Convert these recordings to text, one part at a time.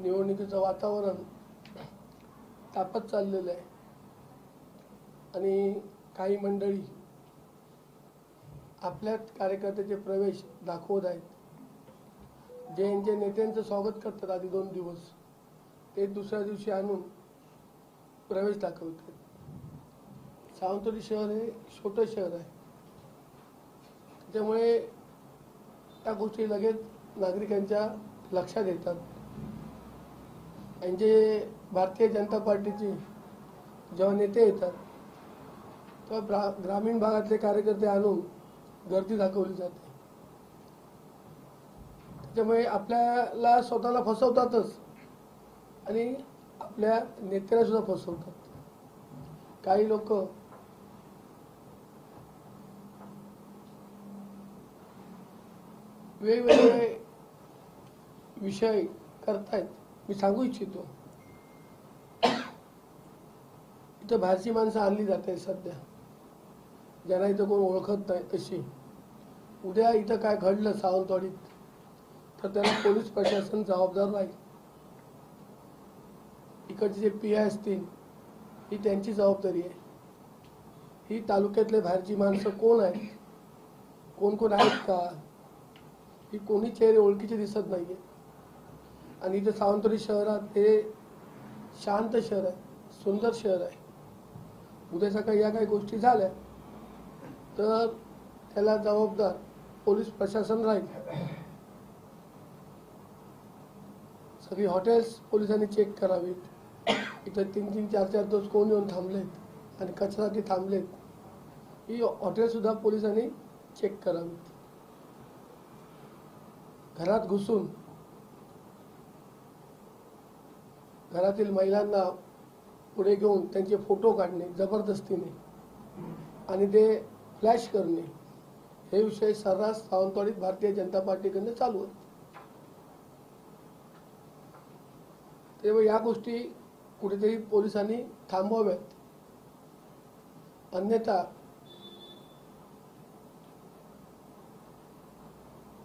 निवडणुकीचं वातावरण तापत चाललेलं आहे आणि काही मंडळी आपल्या कार्यकर्त्याचे प्रवेश दाखवत आहेत. जे नेत्यांचं स्वागत करतात आधी 2 दिवस, ते दुसऱ्या दिवशी आणून प्रवेश दाखवतात. सावंतवाडी शहर हे छोटं शहर आहे, त्यामुळे त्या गोष्टी लगेच नागरिकांच्या लक्षात येतात. आणि जे भारतीय जनता पार्टीचे जेव्हा नेते येतात तेव्हा ग्रामीण भागातले कार्यकर्ते आणून गर्दी दाखवली जाते. त्यामुळे आपल्याला स्वतःला फसवतातच आणि आपल्या नेत्याला सुद्धा फसवतात. काही लोक वेगवेगळे विषय करतायत. मी सांगू इच्छितो, इथं बाहेरची माणसं आणली जात आहेत सध्या, ज्यांना इथं कोण ओळखत नाही तशी. उद्या इथं काय घडलं सावंतवाडीत तर त्याला पोलीस प्रशासन जबाबदार राहील. इकडचे जे PI असतील ही त्यांची जबाबदारी आहे. ही तालुक्यातले बाहेरची माणसं कोण आहेत, कोण कोण आहेत का, ही कोणी चेहरे ओळखीचे दिसत नाहीये. आणि इथे सावंतवाडी शहरात हे शांत शहर आहे, सुंदर शहर आहे. उद्या सकाळी या काही गोष्टी झाल्या तर त्याला जबाबदार पोलीस प्रशासन राहील. सगळी हॉटेल्स पोलिसांनी चेक करावीत. इथं 3-3, 4-4 दिवस कोण येऊन थांबलेत आणि कचऱ्यासाठी थांबलेत, ही हॉटेल सुद्धा पोलिसांनी चेक करावीत. घरात घुसून घरातील महिलांना पुढे घेऊन त्यांचे फोटो काढणे जबरदस्तीने आणि ते फ्लॅश करणे, हे विषय सर्रास सावंतवाडीत भारतीय जनता पार्टीकडून चालू आहेत. तेव्हा या गोष्टी कुठेतरी पोलिसांनी थांबवाव्यात, अन्यथा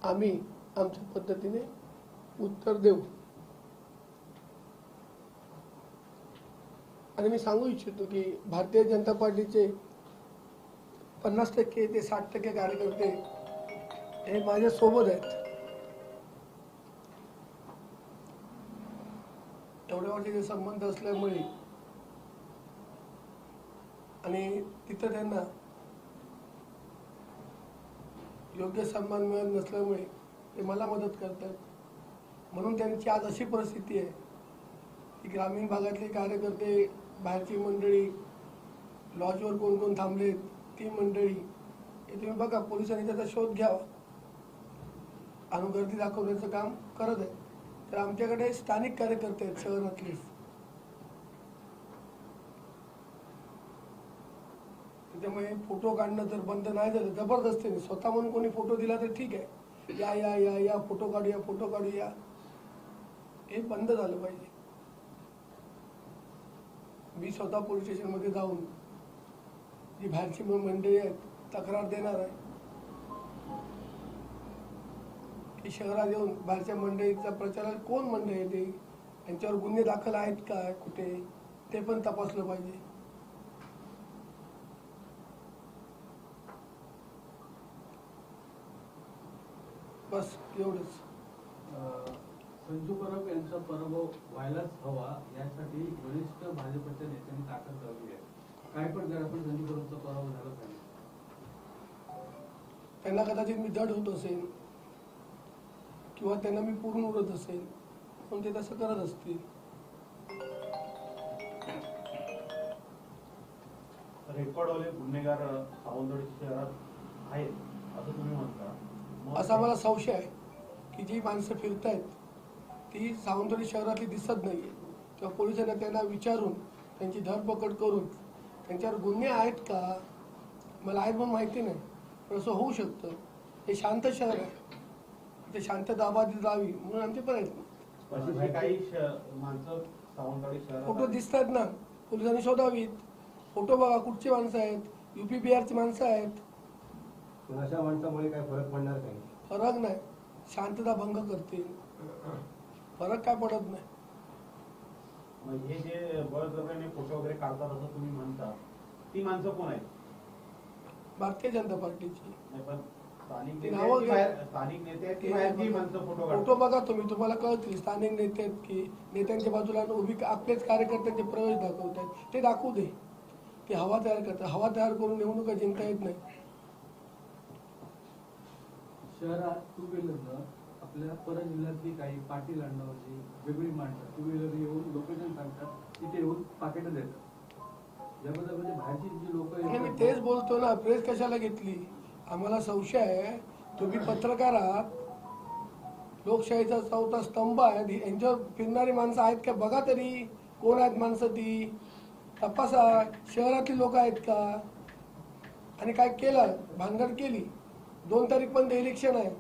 आम्ही आमच्या पद्धतीने उत्तर देऊ. आणि मी सांगू इच्छितो की भारतीय जनता पार्टीचे 50% ते 60% कार्यकर्ते हे माझ्या सोबत आहेत. एवढ्या वर्षाचे संबंध असल्यामुळे आणि तिथं त्यांना योग्य सन्मान मिळत नसल्यामुळे ते मला मदत करतात. म्हणून त्यांची आज अशी परिस्थिती आहे की ग्रामीण भागातले कार्यकर्ते, बाहेरची मंडळी, लॉजवर कोण कोण थांबलेत ती मंडळी, हे तुम्ही बघा. पोलिसांनी त्याचा शोध घ्यावा आणि गर्दी दाखवण्याचं काम करत आहे. तर आमच्याकडे स्थानिक कार्यकर्ते आहेत शहरातले, त्याच्यामुळे फोटो काढणं जर बंद नाही झालं जबरदस्तीने, स्वतः म्हणून कोणी फोटो दिला तर ठीक आहे, या या या या फोटो काढूया, फोटो काढूया, हे बंद झालं पाहिजे. मी स्वतः पोलीस स्टेशनमध्ये जाऊन जी बाहेरची मंडळी आहेत तक्रार देणार आहे की शहरात येऊन बाहेरच्या मंडळीचा प्रचार कोण मंडळी आहे, ते त्यांच्यावर गुन्हे दाखल आहेत का कुठे, ते पण तपासलं पाहिजे. बस एवढंच. संजू परब यांचा पराभव व्हायलाच हवा यासाठी वरिष्ठ भाजपच्या नेत्यांनी ताकद लावली आहे. काय पण जर आपण संजू परबचा पराभव झाला पाहिजे, त्यांना कदाचित मी जड होत असेल किंवा त्यांना मी पूर्ण उडत असेल पण ते तसं करत असतील. रेकॉर्डवाले गुन्हेगार सावंतवाडी शहरात आहेत असं तुम्ही म्हणता. असा मला संशय आहे की जी माणसं फिरतायत ती सावंतवाडी शहरातली दिसत नाहीये. तेव्हा पोलिसांना त्यांना विचारून त्यांची धरपकड करून त्यांच्यावर गुन्हे आहेत का, मला आहेत पण माहिती नाही, पण असं होऊ शकतं. हे शांत शहर आहे, ते शांतता आबादी जावी म्हणून आमचे प्रयत्न. काही माणसं सावंतवाडी शहरात फोटो दिसतात ना, पोलिसांनी शोधावीत. फोटो बघा कुठची माणसं आहेत, UP बिहारची माणसं आहेत. अशा माणसामुळे काय फरक पडणार नाही? फरक नाही, शांतता भंग करतील, फरक काय पडत नाही. मग हे जे बळजबरीने फोटो वगैरे काढतात असं तुम्ही म्हणता, ती माणसं कोण आहेत? भारतीय जनता पार्टीची नाही, पण स्थानिक ती नेते नावं आहेत की घे. बाहेर- स्थानिक नेते आहेत की बाहेरची माणसं फोटो फोटो काढतात? बघा तुम्ही, तुम्हाला कळतील स्थानिक नेते आहेत की नेत्यांच्या बाजूला उभी आपलेच कार्यकर्त्यांचे प्रवेश दाखवत आहेत. ते दाखवू दे. ते हवा तयार करतात. हवा तयार करून निवडणुका जिंकता येत नाही. शहरात टू व्हीलरनं आपल्या परत जिल्ह्यातली काही पाटील अण्णावरची वेगळी माणसं टू व्हीलर येऊन लोकेशन सांगतात, तिथे येऊन पाकिटं देतात. याबद्दल म्हणजे बाहेरची जी लोक आणि मी तेच बोलतो ना, प्रेस कशाला घेतली? आम्हाला संशय आहे तुम्ही पत्रकार आहात, लोकशाहीचा चौथा स्तंभ आहे, यांच्यावर फिरणारी माणसं आहेत का बघा तरी. कोण आहेत माणसं ती तपासा. शहरातली लोक आहेत का? आणि काय केलं? भानगड केली. 2 तारीख पण इलेक्शन आहे,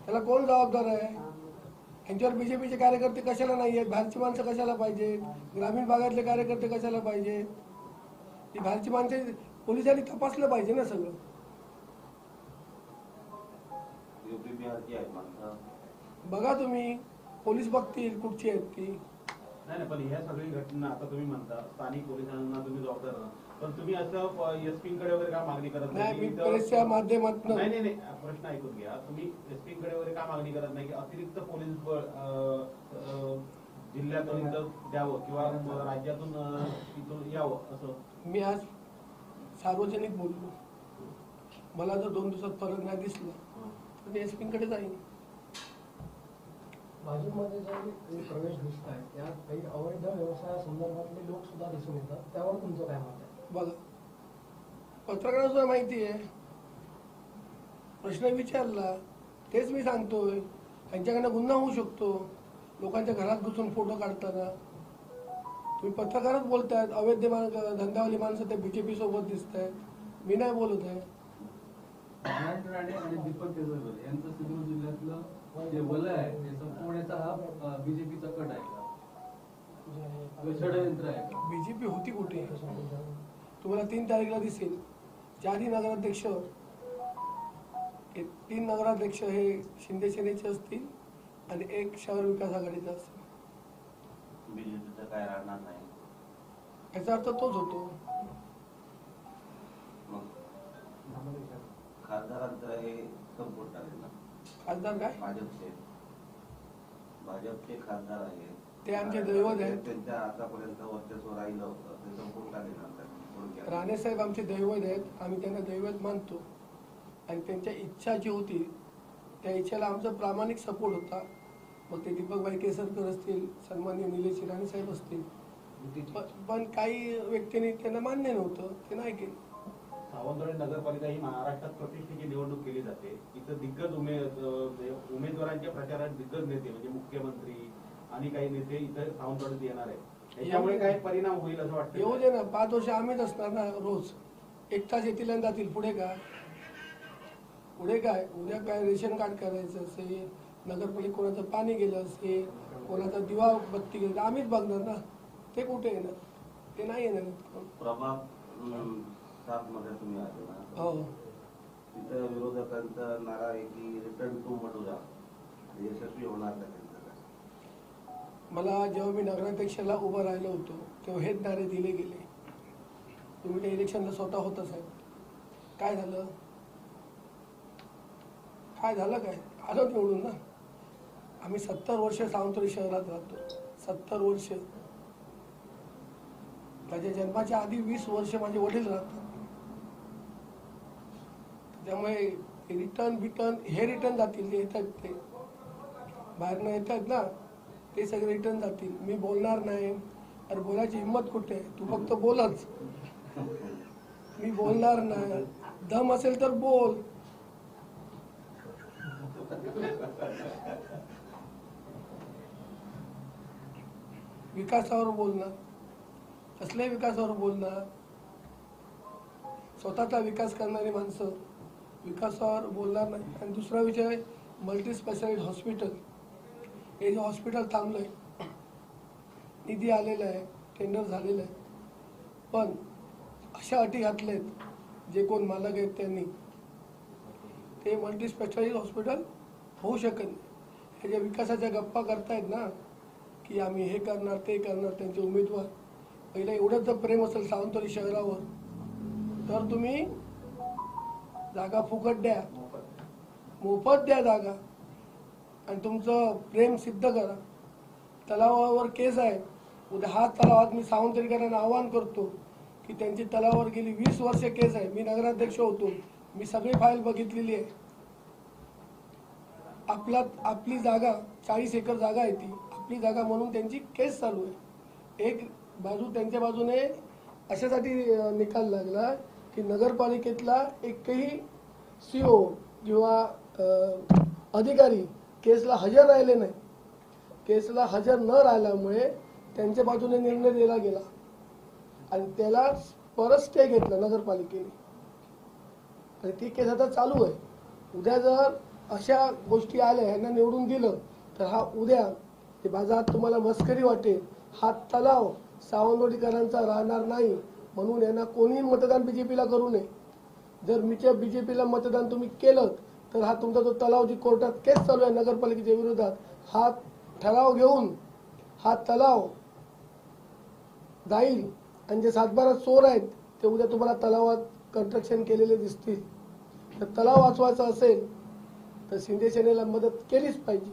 त्याला कोण जबाबदार आहे? यांच्यावर बीजेपीचे कार्यकर्ते कशाला नाही आहेत? बाहेरची माणसं कशाला पाहिजेत? ग्रामीण भागातले कार्यकर्ते कशाला पाहिजेत? ती बाहेरची माणसं पोलिसांनी तपासलं पाहिजे ना सगळं. यूपी बिहारची आहेत माणसं. बघा तुम्ही, पोलीस बघतील कुठची आहेत ती. नाही, पण ह्या सगळी घटना आता तुम्ही म्हणता स्थानिक पोलिसांना तुम्ही जबाबदार आहात. पण तुम्ही असं एसपीकडे वगैरे का मागणी करत नाही, मी की प्रेसच्या माध्यमातून नाही, प्रश्न ऐकून घ्या. तुम्ही एसपीकडे वगैरे का मागणी करत नाही की अतिरिक्त पोलीस बळ जिल्ह्यातून इथं द्यावं किंवा राज्यातून इथून यावं असं? मी आज सार्वजनिक बोललो. मला जर 2 दिवसात फरक नाही दिसला तर मी एसपीकडे जाईन. भाजपमध्ये जे काही प्रवेश दिसत आहेत त्यात काही अवैध व्यवसायासंदर्भातले लोक सुद्धा दिसून येतात, त्यावर तुमचं काय मत आहे? बघा, पत्रकारांना सुद्धा माहिती आहे. प्रश्न विचारला तेच मी सांगतोय. त्यांच्याकडनं गुन्हा होऊ शकतो. लोकांच्या घरात घुसून फोटो काढताना तुम्ही पत्रकारच बोलतायत. अवैध धंद्यावाली माणसं त्या बीजेपी सोबत दिसत आहेत. मी नाही बोलत आहे. जयंत राणे आणि दीपक केसरकर यांचं सिंधुदुर्ग जिल्ह्यातलं जे वलय आहे ते संपवण्याचा हा बीजेपीचा कट आहे का? षडयंत्र आहे का? बीजेपी होती कुठे? तुम्हाला 3 तारीखला दिसेल. 4ही नगराध्यक्ष, 3 नगराध्यक्ष हे शिंदे सेनेचे असतील आणि 1 शहर विकास आघाडीचा असेल. बीजेपीचं काय राहणार नाही. याचा अर्थ तोच होतो. मग खासदारांचं हे संपुट आले ना. खासदार काय? भाजपचे खासदार आहेत, ते आमचे दैवत आहेत. त्यांच्या आतापर्यंत वर्चस्व राहिलं होतं ते संपुट आले नंतर. राणेसाहेब आमचे दैवत आहेत. आम्ही त्यांना दैवत मानतो आणि त्यांच्या इच्छा जी होती त्या इच्छेला आमचा प्रामाणिक सपोर्ट होता. मग ते दीपकभाई केसरकर असतील, सन्माननीय निलेश राणेसाहेब असतील, पण काही व्यक्तींनी त्यांना मान्य नव्हतं, ते नाही केलं. सावंतवाडी नगरपालिका ही महाराष्ट्रात प्रतिष्ठेची निवडणूक केली जाते. इथं दिग्गज उमेदवारांच्या प्रचारात दिग्गज नेते म्हणजे मुख्यमंत्री आणि काही नेते इथं सावंतवाडीत येणार आहेत. यामुळे काय परिणाम होईल असं वाटतं? येऊ दे ना, 5 वर्ष आम्हीच असणार ना रोज. 1 तास येतील आणि जातील. पुढे काय? पुढे काय? उद्या काय रेशन कार्ड करायचं असेल, नगरपालिका कोणाचं पाणी गेलं असेल, कोणाचा दिवा बत्ती गेलं, आम्हीच बघणार ना. ते कुठे येणार? ते नाही येणार. प्रभाग 7 मध्ये तुम्ही आले ना, हो, तिथं विरोधकांचा नारा आहे की रिटर्न टू मडुरा. यशस्वी होणार का त्यांचं काय? मला जेव्हा मी नगराध्यक्षाला उभं राहिलो होतो तेव्हा हेच नारे दिले गेले. तुम्ही त्या इलेक्शनला स्वतः होता साहेब. काय झालं? काय झालं? काय आलो निवडून ना. आम्ही 70 वर्ष सावंतवाडी शहरात राहतो. 70 वर्ष. माझ्या जन्माच्या आधी 20 वर्ष माझे वडील राहतात. त्यामुळे रिटर्न हे रिटर्न जातील. जे येतात ते बाहेरनं येतात ना, ते सगळे रिटर्न जातील. मी बोलणार नाही. अरे बोलायची हिंमत कुठे? तू फक्त बोलच. मी बोलणार नाही. दम असेल तर बोल. विकासावर बोलणार, कसल्याही विकासावर बोलणार. स्वतःचा विकास करणारी माणसं विकासावर बोलणार नाही. आणि दुसरा विषय, मल्टी स्पेशालिटी हॉस्पिटल. हे जे हॉस्पिटल थांबलंय, निधी आलेला आहे, टेंडर झालेलं आहे, पण अशा अटी घातल्यात जे कोण मालक आहेत त्यांनी, ते मल्टी स्पेशालिटी हॉस्पिटल होऊ शकत नाही. हे जे विकासाच्या गप्पा करतायत ना, की आम्ही हे करणार ते करणार त्यांचे उमेदवार, पहिला एवढंच जर प्रेम असेल सावंतवाडी शहरावर तर तुम्ही जागा फुकट द्या, मोफत द्या जागा आणि तुमचं प्रेम सिद्ध करा. तलावावर केस आहे, उद्या हा तलावात मी सावंतवाडीकरांना आवाहन करतो की त्यांची तलावावर गेली 20 वर्ष केस आहे. मी नगराध्यक्ष होतो, मी सगळी फाईल बघितलेली आहे. आपली जागा 40 एकर जागा आहे, ती आपली जागा म्हणून त्यांची केस चालू आहे. एक बाजू त्यांच्या बाजूने अशासाठी निकाल लागला की नगरपालिकेतला एकही CO किंवा अधिकारी केसला हजर राहिले नाही. केसला हजर न राहिल्यामुळे त्यांच्या बाजूने निर्णय दिला गेला आणि त्याला परत स्टे घेतला नगरपालिकेने आणि ती केस आता चालू आहे. उद्या जर अशा गोष्टी आल्या, यांना निवडून दिलं तर हा उद्या ते बाजारात तुम्हाला मस्करी वाटेल. हा तलाव सावंतवाडीकरांचा राहणार नाही म्हणून यांना कोणीही मतदान BJPला करू नये. जर BJPला मतदान तुम्ही केलं तर हा तुमचा जो तलाव जी कोर्टात केस चालू आहे नगरपालिकेच्या विरोधात, हा ठराव घेऊन हा तलाव जाईल आणि जे 7-12 चोर आहेत ते उद्या तुम्हाला तलावात कन्स्ट्रक्शन केलेले दिसतील. तर तलाव वाचवायचा असेल तर शिंदे सेनेला मदत केलीच पाहिजे.